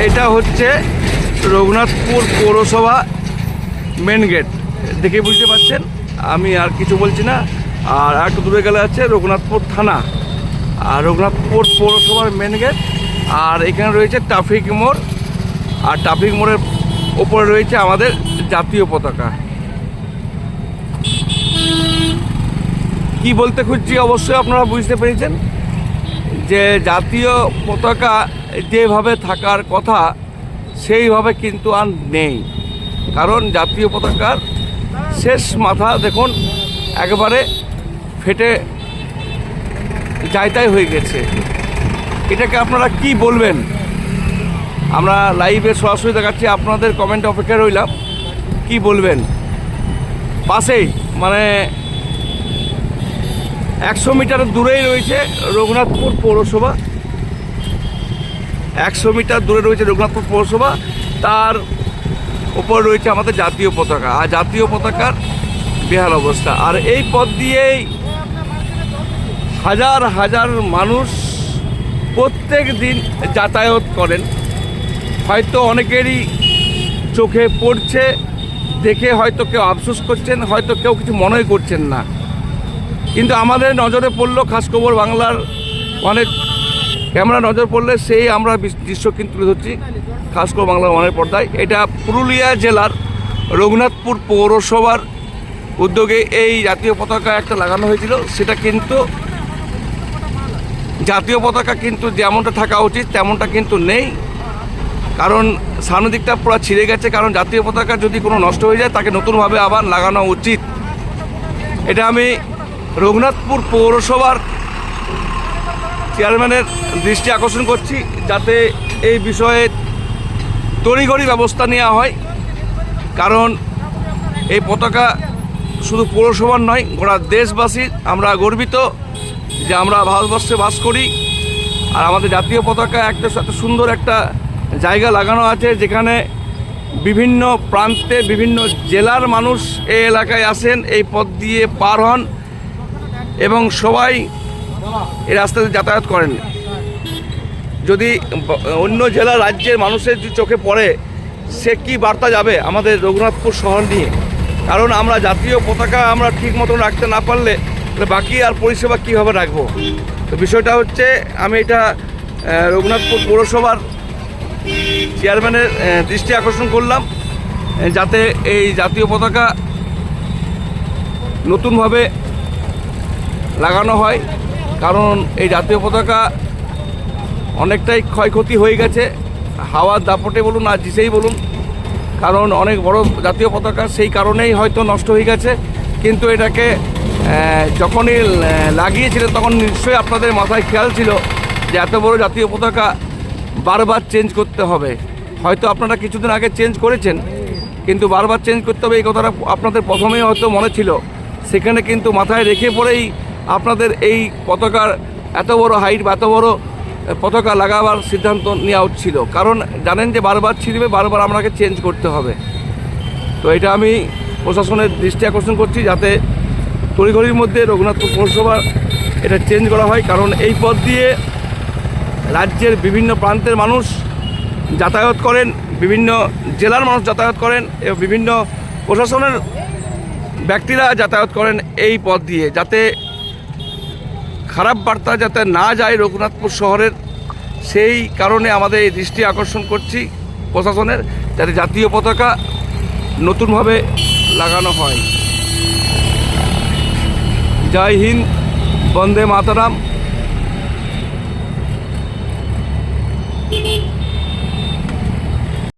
এটা হচ্ছে রঘুনাথপুর পৌরসভা মেন গেট, দেখে বুঝতে পারছেন, আমি আর কিছু বলছি না। আর একটু দূরে গেলে আছে রঘুনাথপুর থানা, আর রঘুনাথপুর পৌরসভার মেন গেট। আর এখানে রয়েছে ট্রাফিক মোড়, আর ট্রাফিক মোড়ের ওপরে রয়েছে আমাদের জাতীয় পতাকা। কি বলতে খুঁজছি অবশ্যই আপনারা বুঝতে পেরেছেন যে জাতীয় পতাকা যেভাবে থাকার কথা সেইভাবে কিন্তু আর নেই। কারণ জাতীয় পতাকার শেষ মাথা দেখুন একেবারে ফেটে যাইতাই হয়ে গেছে। এটাকে আপনারা কি বলবেন? আমরা লাইভে সরাসরি দেখাচ্ছি, আপনাদের কমেন্ট অপেক্ষায় রইলাম, কি বলবেন। পাশেই মানে 100 মিটার দূরেই রয়েছে রঘুনাথপুর পৌরসভা, 100 মিটার দূরে রয়েছে রঘুনাথপুর পৌরসভা, তার উপর রয়েছে আমাদের জাতীয় পতাকা। আর জাতীয় পতাকার বেহাল অবস্থা। আর এই পথ দিয়েই হাজার হাজার মানুষ প্রত্যেক দিন যাতায়াত করেন। হয়তো অনেকেরই চোখে পড়ছে, দেখে হয়তো কেউ আফসোস করছেন, হয়তো কেউ কিছু মনেই করছেন না। কিন্তু আমাদের নজরে পড়লো, খাস খবর বাংলার অনেক ক্যামেরা নজর পড়লে সেই আমরা দৃশ্য কিন্তু তুলে ধরছি খাস খবর বাংলার অনেক পর্দায়। এটা পুরুলিয়া জেলার রঘুনাথপুর পৌরসভার উদ্যোগে এই জাতীয় পতাকা একটা লাগানো হয়েছিল। সেটা কিন্তু জাতীয় পতাকা কিন্তু যেমনটা থাকা উচিত তেমনটা কিন্তু নেই। কারণ সামনের দিকটা পুরো ছিঁড়ে গেছে। কারণ জাতীয় পতাকা যদি কোনো নষ্ট হয়ে যায় তাকে নতুনভাবে আবার লাগানো উচিত। এটা আমি রঘুনাথপুর পৌরসভার চেয়ারম্যানের দৃষ্টি আকর্ষণ করছি, যাতে এই বিষয়ে তড়িঘড়ি ব্যবস্থা নেওয়া হয়। কারণ এই পতাকা শুধু পৌরসভার নয়, গোটা দেশবাসীর। আমরা গর্বিত যে আমরা ভারতবর্ষে বাস করি। আর আমাদের জাতীয় পতাকা একটা সুন্দর একটা জায়গা লাগানো আছে, যেখানে বিভিন্ন প্রান্তে বিভিন্ন জেলার মানুষ এই এলাকায় আসেন, এই পথ দিয়ে পার হন এবং সবাই এই রাস্তাতে যাতায়াত করেন। যদি অন্য জেলা রাজ্যের মানুষের যদি চোখে পড়ে, সে কি বার্তা যাবে আমাদের রঘুনাথপুর শহর নিয়ে? কারণ আমরা জাতীয় পতাকা আমরা ঠিক মতন রাখতে না পারলে বাকি আর পরিষেবা কীভাবে রাখবো? তো বিষয়টা হচ্ছে, আমি এটা রঘুনাথপুর পৌরসভার চেয়ারম্যানের দৃষ্টি আকর্ষণ করলাম, যাতে এই জাতীয় পতাকা নতুনভাবে লাগানো হয়। কারণ এই জাতীয় পতাকা অনেকটাই ক্ষয়ক্ষতি হয়ে গেছে, হাওয়ার দাপটে বলুন আর যেই বলুন। কারণ অনেক বড় জাতীয় পতাকা, সেই কারণেই হয়তো নষ্ট হয়ে গেছে। কিন্তু এটাকে যখনই লাগিয়েছিলেন তখন নিশ্চয়ই আপনাদের মাথায় খেয়াল ছিল যে এত বড় জাতীয় পতাকা বারবার চেঞ্জ করতে হবে। হয়তো আপনারা কিছুদিন আগে চেঞ্জ করেছেন, কিন্তু বারবার চেঞ্জ করতে হবে এই কথাটা আপনাদের প্রথমেই হয়তো মনে ছিল। সেখানে কিন্তু মাথায় রেখে পরেই আপনাদের এই পতাকার এত বড় হাইট বা এত বড় পতাকা লাগাবার সিদ্ধান্ত নেওয়া ছিল। কারণ জানেন যে বারবার ছিঁড়বে, বারবার আপনাকে চেঞ্জ করতে হবে। তো এটা আমি প্রশাসনের দৃষ্টি আকর্ষণ করছি, যাতে তড়িঘড়ির মধ্যে রঘুনাথপুর পৌরসভার এটা চেঞ্জ করা হয়। কারণ এই পথ দিয়ে রাজ্যের বিভিন্ন প্রান্তের মানুষ যাতায়াত করেন, বিভিন্ন জেলার মানুষ যাতায়াত করেন এবং বিভিন্ন প্রশাসনের ব্যক্তিরা যাতায়াত করেন এই পথ দিয়ে, যাতে খারাপ বার্তা যাতে না যায় রঘুনাথপুর শহরের। সেই কারণে আমাদের এই দৃষ্টি আকর্ষণ করছি প্রশাসনের, যাতে জাতীয় পতাকা নতুনভাবে লাগানো হয়। জয় হিন্দ, বন্দে মাতরম।